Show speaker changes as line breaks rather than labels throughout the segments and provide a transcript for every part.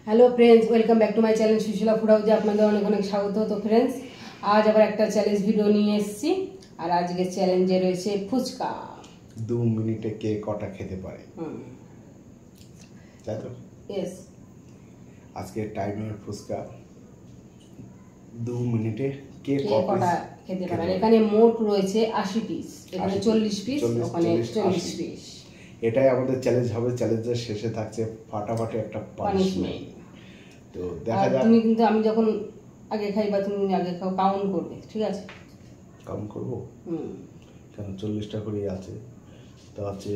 Hello friends, welcome back to my channel Sushila food হাউসে আপনাদের অনেক অনেক স্বাগত। তো ফ্রেন্ডস, আজ আবার একটা চ্যালেঞ্জ ভিডিও নিয়ে এসেছি। আর আজকের চ্যালেঞ্জে রয়েছে ফুচকা।
2 মিনিটে কে কটা খেতে পারে? তাই তো?
ইয়েস।
আজকে টাইমের ফুচকা 2 মিনিটে কে
কটা খেতে পারে। এখানে মোট রয়েছে 80 পিস, এখানে 40 পিস, ওখানে 40 পিস।
এটাই আমাদের চ্যালেঞ্জ হবে। চ্যালেঞ্জের শেষে থাকছে ফাটাফাটি একটা পানিশমেন্ট। তো দেখা যাক।
তুমি কিন্তু আমি যখন আগে খাই বা তুমি আগে খাও, কাউন্ট করবে, ঠিক আছে?
কাউন্ট করবো? কেন, 40টা করেই আছে। তো হচ্ছে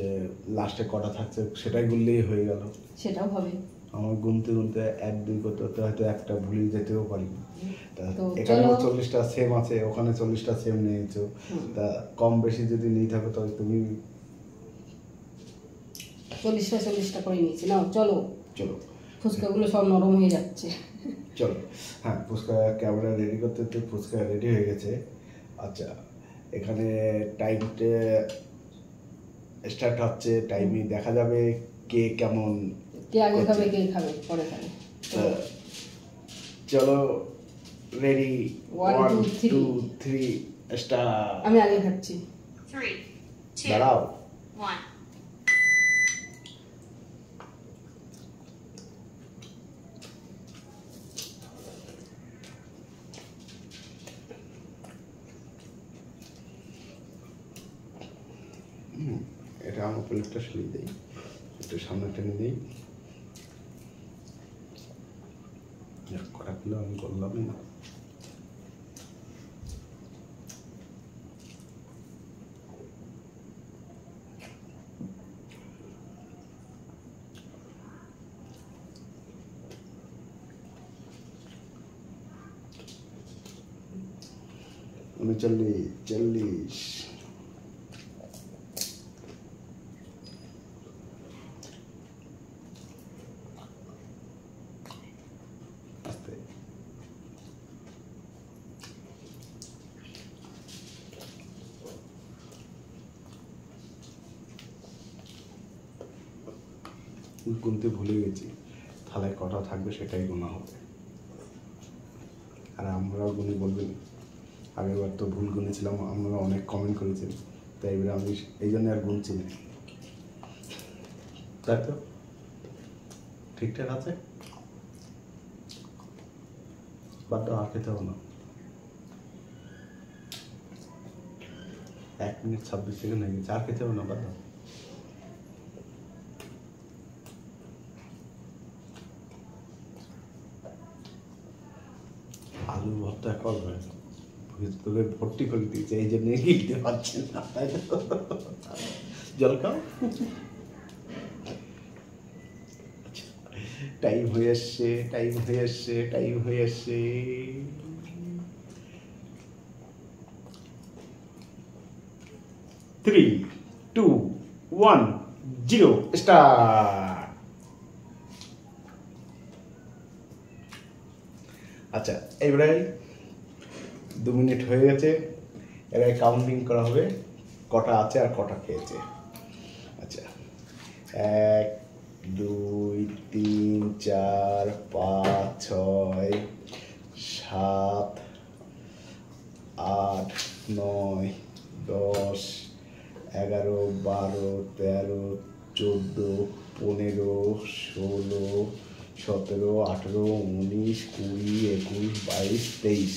লাস্টে কটা থাকছে সেটাই গুনলেই হয়ে গেল।
সেটাও হবে।
আমার গুনতে গুনতে 1 2 করতে করতে হয়তো একটা ভুলে যেতেও পারি।
তো
এখানে 40টা সেম আছে, ওখানে 40টা সেম নিয়েছো। তা কম বেশি যদি নিয়ে থাকো তাহলে তুমি
40টা করে নিয়েছি। নাও চলো
চলো,
ফুচকাগুলো সব নরম হয়ে যাচ্ছে।
চলো। হ্যাঁ, ফুচকা ক্যামেরা রেডি করতে করতে ফুচকা রেডি হয়ে গেছে। আচ্ছা, এখানে টাইমটা স্টার্ট হচ্ছে। টাইমই দেখা যাবে কে কেমন,
কে আগে খাবে কে খাবে পরে খাবে।
চলো, রেডি,
1 2
3 স্টার্ট।
আমি আগে খাচ্ছি।
3 2
দাঁড়াও।
1
এটা আমার প্লেটটা সরিয়ে দিই, একটু সামনে টেনে দিই। কটা কিলো আমি করলামই না। উনচল্লিশ, 40। গুনতে ভুলে গেছি, থালায় কটা থাকবে সেটাই গোনা হবে। আর আমরাও গুনি, বলবেন আগেরবার তো ভুল গুনেছিলাম, আমরা অনেক কমেন্ট করেছেন, তাই এবারে আমি এই জন্য আর গুনছি না। তাই তো ঠিকঠাক আছে। বাদ দাও, আর খেতে হবে না। 1 মিনিট 26 সেকেন্ড হয়ে গেছে, আর খেতে হবে না, বাদ দাও। আলু ভর্তা করবে, তোকে ভর্তি করে দিয়েছে, এই জন্য দিতে পারছে না। জল খাও। টাইম হয়ে আসছে, টাইম হয়ে আসছে, টাইম হয়ে আসছে। 3 2 1 0 স্টার্ট। আচ্ছা, এবারে 2 মিনিট হয়ে গেছে। এবারে কাউন্টিং করা হবে কটা আছে আর কটা খেয়েছে। আচ্ছা, 1 2 3 4 5 6 7 8 9 10 11 12 13 14 15 16 17 18 19 20 21 22 23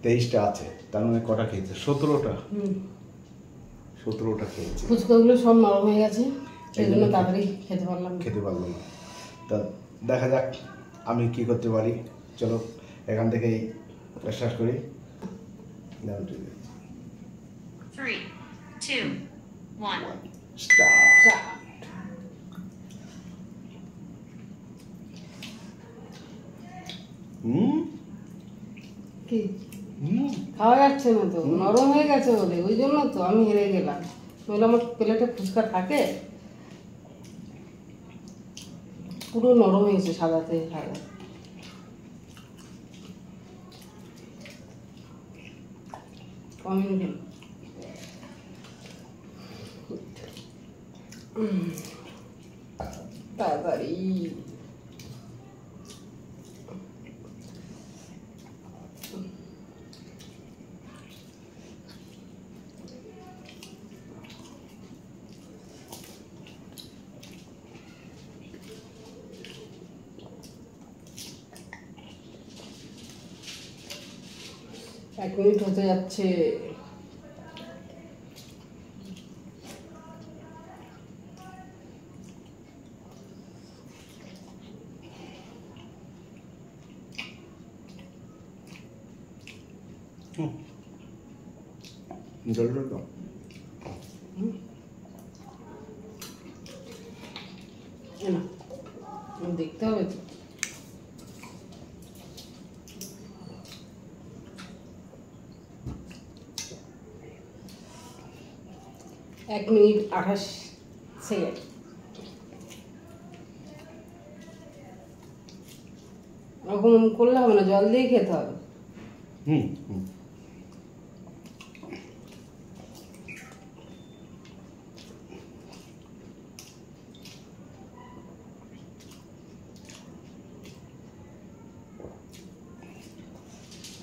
23টা আছে। তার মানে কটা খেয়েছে? 17টা। 17টা খেয়েছে।
ফুচকাগুলো সব নরম হয়ে গেছে, সেই জন্য তাড়াতাড়ি খেতে পারলাম
না। তা দেখা যাক আমি কি করতে পারি। চলো, এখান থেকেই স্টার্ট করি।
3 2 1
স্টার্ট।
কি খাওয়া যাচ্ছে না তো, নরম হয়ে গেছে বলে, ওই জন্য তো আমি হেরে গেলাম। নইলে আমার প্লেটে ফুচকা থাকে, পুরো নরম হয়েছে, সাদাতে সাদা। তাড়াতাড়ি 1 মিনিট হতে যাচ্ছে।
জল জল দাও।
না, দেখতে হবে তো। এক মিনিট 28 সেকেন্ড। ওরকম করলে হবে না, জল দিয়ে খেতে হবে।
হুম হুম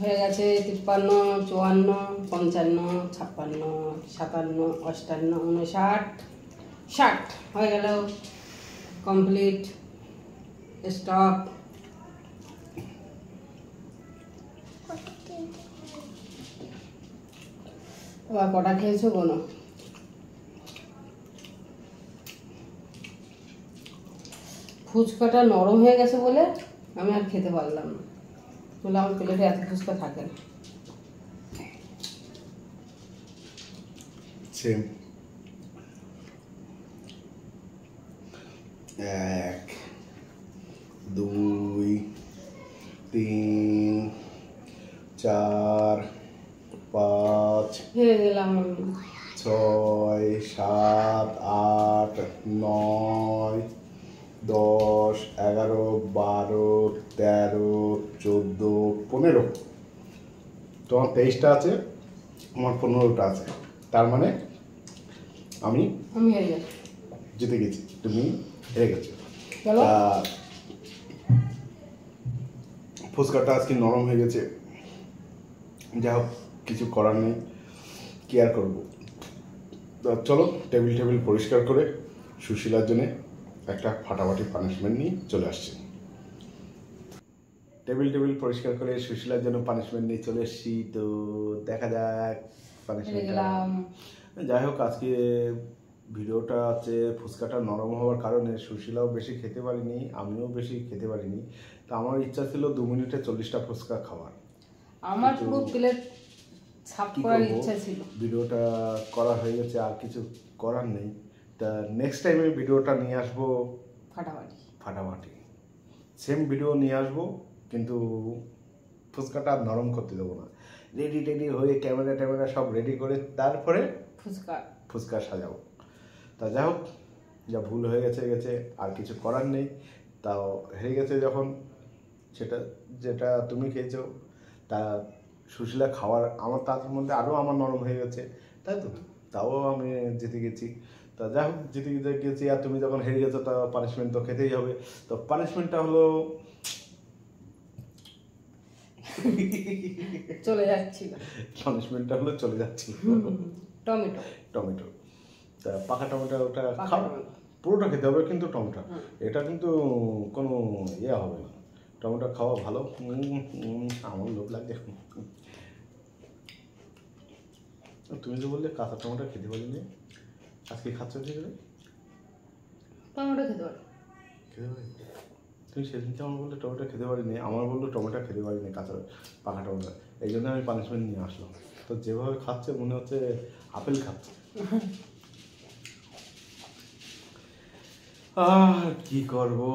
হয়ে গেছে 53, 54, 55, 56, 57, 58, 59, 60 হয়ে গেল। কমপ্লিট। স্টপ। এবার কটা খেয়েছো কোনো? ফুচকাটা নরম হয়ে গেছে বলে আমি আর খেতে পারলাম না, বলে আমার প্লেটে এত ফুচকা থাকে না।
সেম। 1 2 3 4 5
হেরে গেলাম আমি।
6 7 8 9 10 11 12 13 14 15। তোমার 23টা আছে, আমার 15টা আছে। তার মানে আমি
হেরে গেছি।
জিতে গেছি, তুমি হেরে গেছো।
চলো।
তা ফুচকাটা আজকে নরম হয়ে গেছে, যা হোক কিছু করার নেই, কি আর করবো। তা চলো টেবিল পরিষ্কার করে সুশীলার জন্য একটা ফাটাফাটি পানিশমেন্ট নিয়ে চলে আসছি। টেবিল পরিষ্কার করে সুশীলার জন্য পানিশমেন্ট নিয়ে চলে এসছি। তো দেখা যাক
হেরে
পানিশমেন্টটা।
গেলাম।
যাই হোক আজকে ভিডিওটা হচ্ছে ফুচকাটা নরম হওয়ার কারণে সুশীলাও বেশি খেতে পারিনি, আমিও বেশি খেতে পারিনি। তো আমার ইচ্ছা ছিল 2 মিনিটে 40টা ফুচকা খাওয়ার।
আমার
কিন্তু
পুরো প্লেট সাফ
কি
করার
করবো,
ইচ্ছা ছিল।
ভিডিওটা করা হয়ে গেছে, আর কিছু করার নেই। তা নেক্সট টাইমে ভিডিওটা নিয়ে আসবো ফাটাফাটি সেম ভিডিও নিয়ে আসবো, কিন্তু ফুচকাটা আর নরম করতে দেবো না। রেডি হয়ে ক্যামেরা সব রেডি করে তারপরে ফুচকা সাজাবো। তা যাই হোক, যা ভুল হয়ে গেছে, আর কিছু করার নেই। তাও হেরে গেছে যখন, যেটা তুমি খেয়েছো তা সুশীলা খাওয়ার, আমার তার মধ্যে আরও আমার নরম হয়ে গেছে, তাই তো, তাও আমি জিতে গেছি। তা যাই হোক জিতে গেছি, আর তুমি যখন হেরে গেছো তা পানিশমেন্ট তো খেতেই হবে। তো পানিশমেন্টটা হলো
চলে যাচ্ছিল।
পানিশমেন্টটা হলো চলে যাচ্ছি টমেটো। তা পাকা টমেটো ওটা খাও, পুরোটা খেতে হবে কিন্তু টমেটো, এটা কিন্তু কোনো ইয়ে হবে না। টমেটো খাওয়া ভালো। আমার লোভ লাগে। তুমি যে বললে কাঁচা টমেটো খেতে পারিনি, আজকে খাচ্ছ কি করে?
টমেটো খেতে পারি।
খেতে পারি? তুমি সেদিনকে আমার বললে টমেটো খেতে পারিনি, আমার বললো টমেটো খেতে পারিনি, কাঁচা পাকা টমেটো। এই জন্য আমি পানিশমেন্ট নিয়ে আসলাম। তো যেভাবে খাচ্ছে মনে হচ্ছে আপেল খাচ্ছে। আর কি করবো,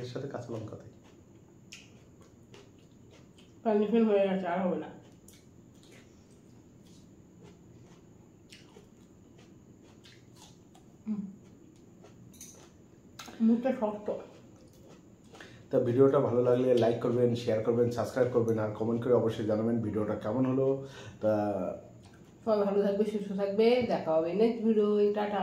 এর সাথে কাঁচা লঙ্কা দেয়।
পানিশমেন্ট হয়ে গেছে, আর হবে না। মুখটা শক্ত।
তা ভিডিওটা ভালো লাগলে লাইক করবেন, শেয়ার করবেন, সাবস্ক্রাইব করবেন, আর কমেন্ট করে অবশ্যই জানাবেন ভিডিওটা কেমন হলো। তা
সবাই ভালো থাকবে, সুস্থ থাকবে, দেখা হবে নেক্সট ভিডিও। টাটা।